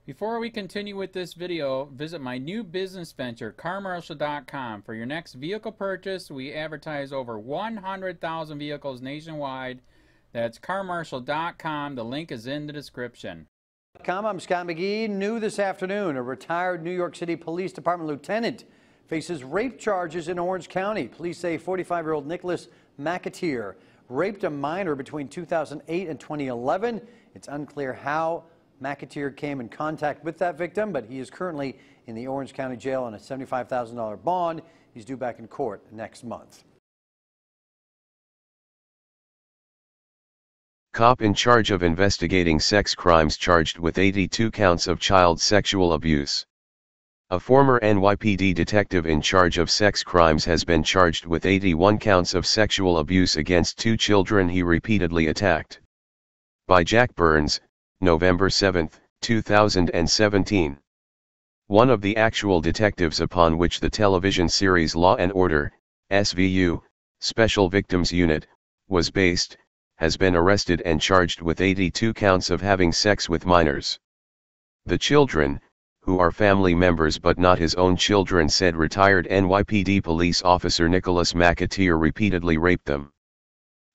Before we continue with this video, visit my new business venture, carmarshal.com. For your next vehicle purchase, we advertise over 100,000 vehicles nationwide. That's carmarshal.com. The link is in the description. I'm Scott McGee. New this afternoon, a retired New York City Police Department lieutenant faces rape charges in Orange County. Police say 45-year-old Nicholas McAteer raped a minor between 2008 and 2011. It's unclear how McAteer came in contact with that victim, but he is currently in the Orange County Jail on a $75,000 bond. He's due back in court next month. Cop in charge of investigating sex crimes charged with 82 counts of child sexual abuse. A former NYPD detective in charge of sex crimes has been charged with 81 counts of sexual abuse against 2 children he repeatedly attacked. By Jack Burns, November 7, 2017. One of the actual detectives upon which the television series Law & Order, SVU, Special Victims Unit, was based, has been arrested and charged with 82 counts of having sex with minors. The children, who are family members but not his own children, said retired NYPD police officer Nicholas McAteer repeatedly raped them.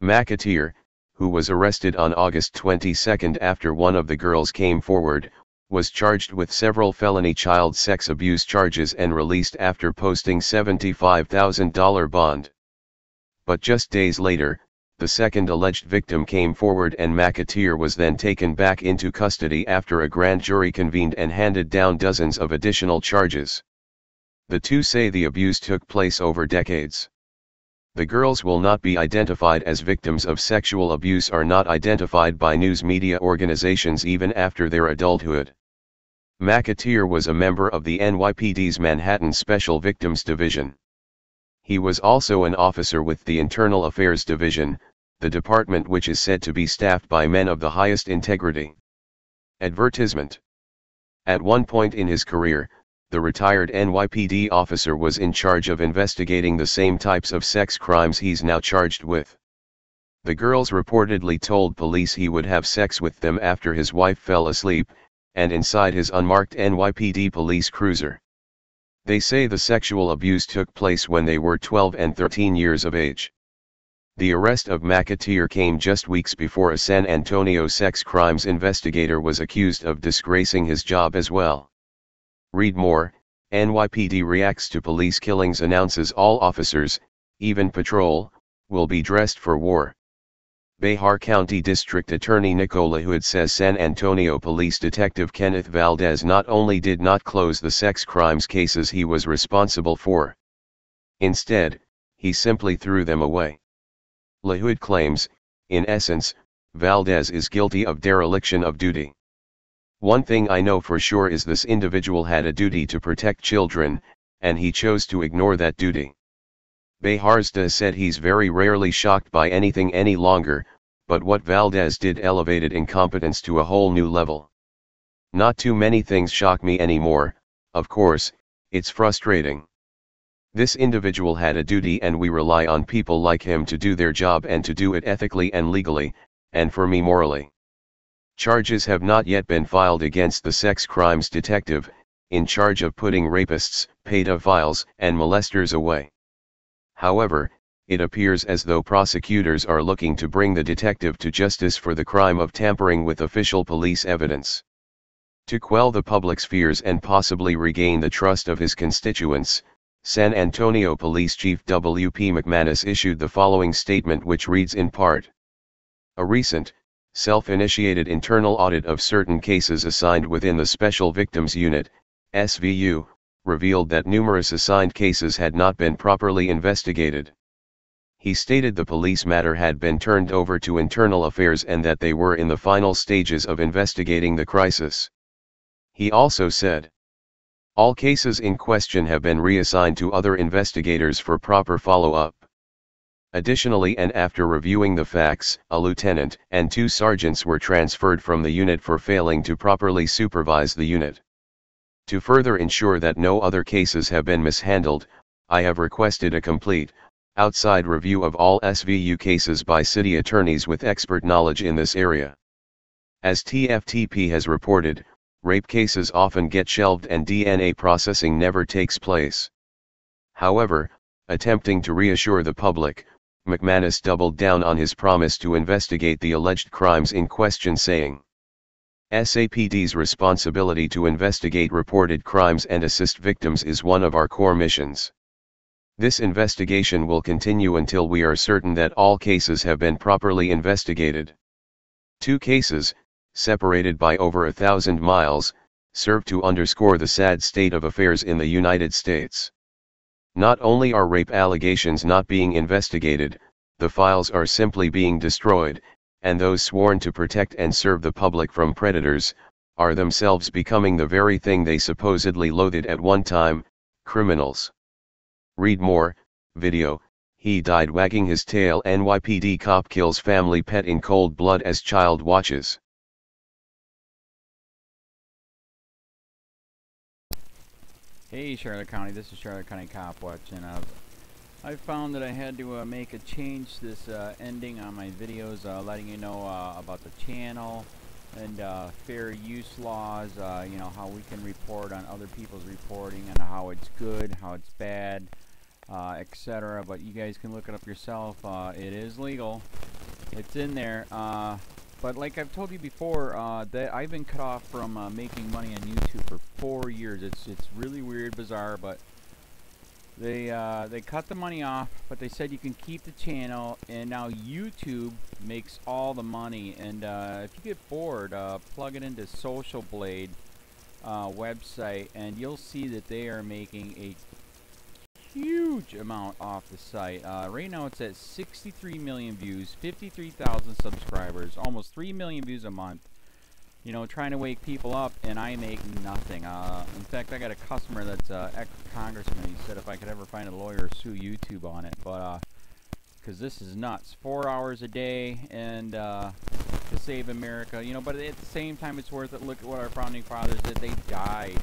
McAteer, who was arrested on August 22 after one of the girls came forward, was charged with several felony child sex abuse charges and released after posting $75,000 bond. But just days later, the second alleged victim came forward and McAteer was then taken back into custody after a grand jury convened and handed down dozens of additional charges. The two say the abuse took place over decades. The girls will not be identified as victims of sexual abuse, are not identified by news media organizations even after their adulthood. McAteer was a member of the NYPD's Manhattan Special Victims Division. He was also an officer with the Internal Affairs Division, the department which is said to be staffed by men of the highest integrity. Advertisement. At one point in his career, the retired NYPD officer was in charge of investigating the same types of sex crimes he's now charged with. The girls reportedly told police he would have sex with them after his wife fell asleep, and inside his unmarked NYPD police cruiser. They say the sexual abuse took place when they were 12 and 13 years of age. The arrest of McAteer came just weeks before a San Antonio sex crimes investigator was accused of disgracing his job as well. Read more. NYPD reacts to police killings, announces all officers, even patrol, will be dressed for war. Bexar County District Attorney Nicola Hood says San Antonio Police Detective Kenneth Valdez not only did not close the sex crimes cases he was responsible for. Instead, he simply threw them away. LaHood claims, in essence, Valdez is guilty of dereliction of duty. One thing I know for sure is this individual had a duty to protect children, and he chose to ignore that duty. Bejarzda said he's very rarely shocked by anything any longer, but what Valdez did elevated incompetence to a whole new level. Not too many things shock me anymore, of course, it's frustrating. This individual had a duty and we rely on people like him to do their job and to do it ethically and legally, and for me morally. Charges have not yet been filed against the sex crimes detective, in charge of putting rapists, pedophiles, and molesters away. However, it appears as though prosecutors are looking to bring the detective to justice for the crime of tampering with official police evidence. To quell the public's fears and possibly regain the trust of his constituents, San Antonio Police Chief W.P. McManus issued the following statement, which reads in part: "A recent, self-initiated internal audit of certain cases assigned within the Special Victims Unit, SVU, revealed that numerous assigned cases had not been properly investigated." He stated the police matter had been turned over to Internal Affairs and that they were in the final stages of investigating the crisis. He also said, "All cases in question have been reassigned to other investigators for proper follow-up." Additionally, and after reviewing the facts, a lieutenant and 2 sergeants were transferred from the unit for failing to properly supervise the unit. To further ensure that no other cases have been mishandled, I have requested a complete, outside review of all SVU cases by city attorneys with expert knowledge in this area. As TFTP has reported, rape cases often get shelved and DNA processing never takes place. However, attempting to reassure the public, McManus doubled down on his promise to investigate the alleged crimes in question, saying, "SAPD's responsibility to investigate reported crimes and assist victims is one of our core missions. This investigation will continue until we are certain that all cases have been properly investigated." 2 cases, separated by over 1,000 miles, serve to underscore the sad state of affairs in the United States. Not only are rape allegations not being investigated, the files are simply being destroyed, and those sworn to protect and serve the public from predators, are themselves becoming the very thing they supposedly loathed at one time: criminals. Read more, video, he died wagging his tail. NYPD cop kills family pet in cold blood as child watches. Hey Charlotte County, this is Charlotte County Cop Watch, and I found that I had to make a change this ending on my videos, letting you know about the channel and fair use laws, you know, how we can report on other people's reporting and how it's good, how it's bad, etc. But you guys can look it up yourself. It is legal. It's in there. But like I've told you before, that I've been cut off from making money on YouTube for 4 years. It's really weird, bizarre, but they cut the money off, but they said you can keep the channel, and now YouTube makes all the money. And if you get bored, plug it into Social Blade website, and you'll see that they are making a huge amount off the site. Right now it's at 63 million views, 53,000 subscribers, almost 3 million views a month. You know, trying to wake people up, and I make nothing. In fact, I got a customer that's ex-congressman. He said if I could ever find a lawyer, sue YouTube on it. But because this is nuts. 4 hours a day, and to save America. You know, but at the same time, it's worth it. Look at what our founding fathers did. They died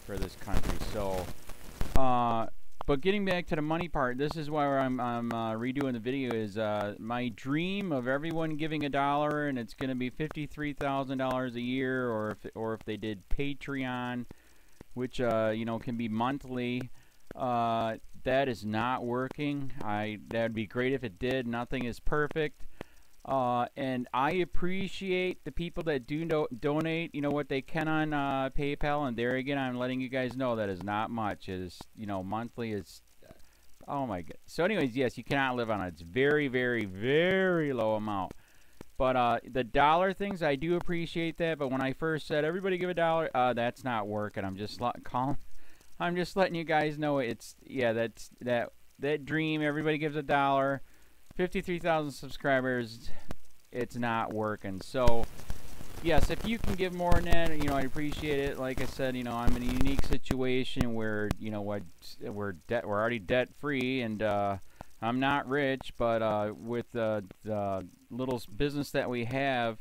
for this country. So, but getting back to the money part, this is why I'm redoing the video. Is my dream of everyone giving $1, and it's going to be $53,000 a year, or if they did Patreon, which you know, can be monthly. That is not working. That'd be great if it did. Nothing is perfect. And I appreciate the people that do donate, you know, what they can on PayPal. And there again, I'm letting you guys know that is not much. It is, you know, monthly is, oh my god. So anyways, yes, you cannot live on it. It's very, very, very low amount. But the dollar things, I do appreciate that. But when I first said everybody give $1, that's not working. I'm just letting you guys know it's, yeah, that's that dream. Everybody gives $1. 53,000 subscribers, it's not working. So yes, if you can give more than that, you know, I appreciate it. Like I said, you know, I'm in a unique situation where, you know, we're already debt free, and I'm not rich, but with the little business that we have,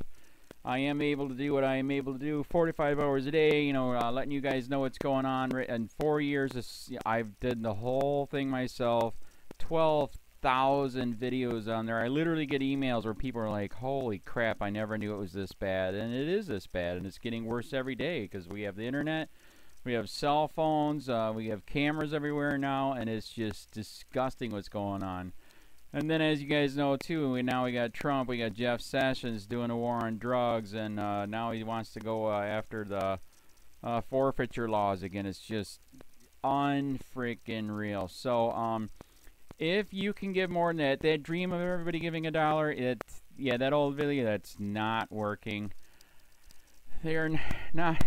I am able to do what I am able to do 45 hours a day, you know, letting you guys know what's going on. In 4 years, I've did the whole thing myself. 12,000 videos on there. I literally get emails where people are like, holy crap, I never knew it was this bad. And it is this bad, and it's getting worse every day because we have the internet, we have cell phones, we have cameras everywhere now, and it's just disgusting what's going on. And then, as you guys know too, we got Trump, we got Jeff Sessions doing a war on drugs, and now he wants to go after the forfeiture laws again. It's just unfreaking real. So if you can give more than that dream of everybody giving $1, yeah, that old video, that's not working. They're not,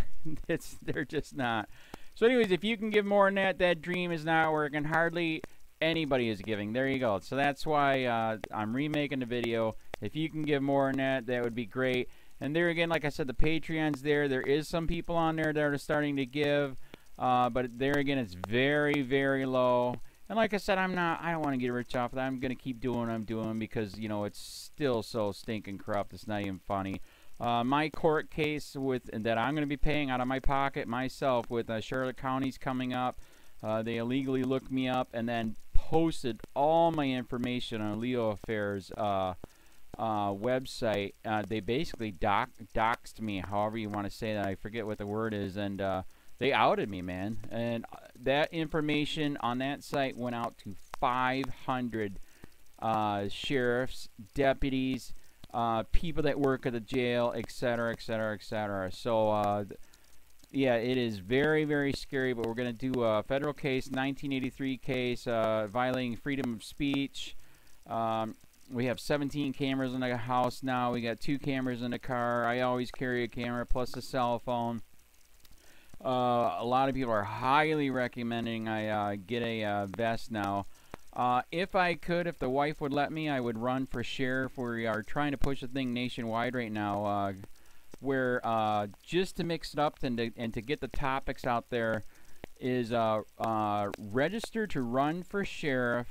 they're just not. So anyways, if you can give more than that dream is not working. Hardly anybody is giving. There you go. So that's why I'm remaking the video. If you can give more than that, that would be great. And there again, like I said, the Patreon's there. There is some people on there that are starting to give, but there again, it's very, very low. And like I said, I don't want to get rich off of that. I'm going to keep doing what I'm doing because, you know, it's still so stinking corrupt. It's not even funny. My court case that I'm going to be paying out of my pocket myself with Charlotte County's coming up. They illegally looked me up and then posted all my information on LEOAFFAIRS website. They basically doxed me, however you want to say that. I forget what the word is, and they outed me, man. And that information on that site went out to 500 sheriffs, deputies, people that work at the jail, etc., etc., etc. So, yeah, it is very, very scary, but we're going to do a federal case, 1983 case, violating freedom of speech. We have 17 cameras in the house now. We got 2 cameras in the car. I always carry a camera plus a cell phone. A lot of people are highly recommending I get a vest now. If I could, if the wife would let me, I would run for sheriff. We are trying to push the thing nationwide right now, where just to mix it up and to get the topics out there is register to run for sheriff,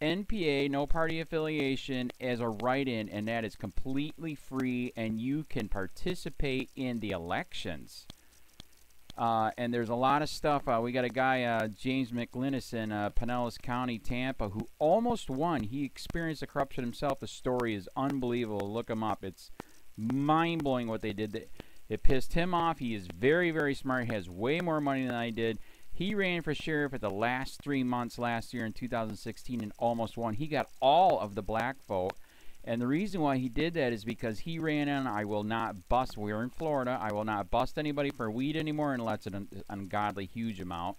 NPA, no party affiliation, as a write-in, and that is completely free, and you can participate in the elections. And there's a lot of stuff. We got a guy, James McLinnis in Pinellas County, Tampa, who almost won. He experienced the corruption himself. The story is unbelievable. Look him up. It's mind-blowing what they did. It pissed him off. He is very, very smart. He has way more money than I did. He ran for sheriff at the last 3 months last year in 2016 and almost won. He got all of the black vote. And the reason why he did that is because he ran in, I will not bust, we're in Florida, I will not bust anybody for weed anymore unless it's an ungodly huge amount,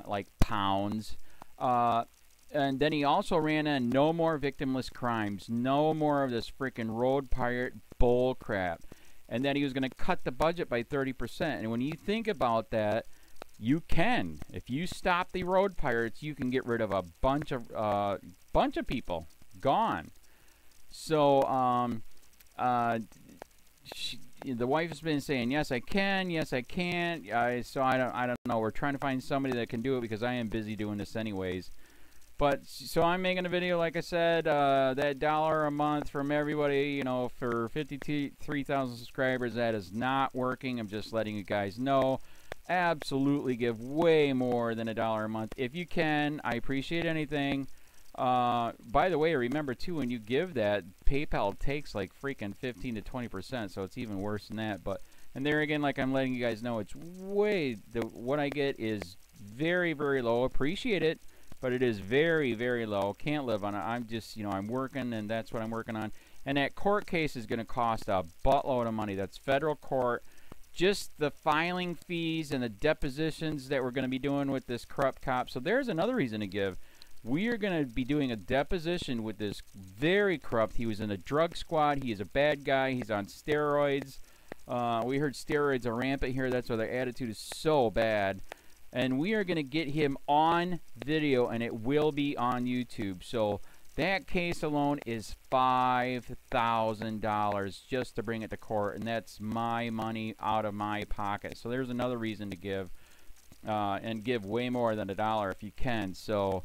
like pounds. And then he also ran in, no more victimless crimes, no more of this freaking road pirate bull crap. And then he was going to cut the budget by 30%. And when you think about that, you can. If you stop the road pirates, you can get rid of a bunch of people. Gone. So, the wife has been saying, yes, I can, yes, I can't. So I don't know. We're trying to find somebody that can do it because I am busy doing this anyways. But, so I'm making a video, like I said, that $1 a month from everybody, you know, for 53,000 subscribers, that is not working. I'm just letting you guys know. Absolutely give way more than $1 a month. If you can, I appreciate anything. By the way, remember too, when you give that, PayPal takes like freaking 15 to 20%, so it's even worse than that. But, and there again, like I'm letting you guys know, it's way, what I get is very, very low. Appreciate it, but it is very, very low. Can't live on it. I'm just, you know, I'm working, and that's what I'm working on. And that court case is going to cost a buttload of money. That's federal court. Just the filing fees and the depositions that we're going to be doing with this corrupt cop. So there's another reason to give. We are going to be doing a deposition with this very corrupt. He was in a drug squad. He is a bad guy. He's on steroids. We heard steroids are rampant here. That's why their attitude is so bad. And we are going to get him on video, and it will be on YouTube. So that case alone is $5,000 just to bring it to court, and that's my money out of my pocket. So there's another reason to give, and give way more than $1 if you can. So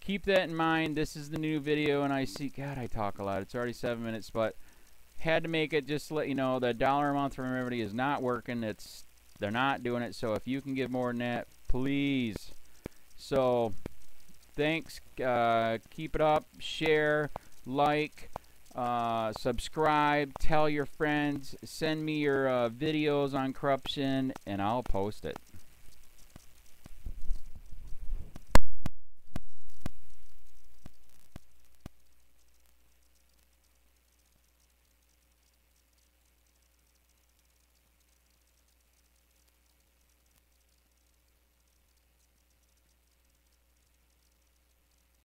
keep that in mind. This is the new video, and I see, God, I talk a lot. It's already 7 minutes, but had to make it just to let you know that $1 a month from everybody is not working. They're not doing it. So if you can give more than that, please. So thanks. Keep it up. Share, like, subscribe, tell your friends, send me your videos on corruption, and I'll post it.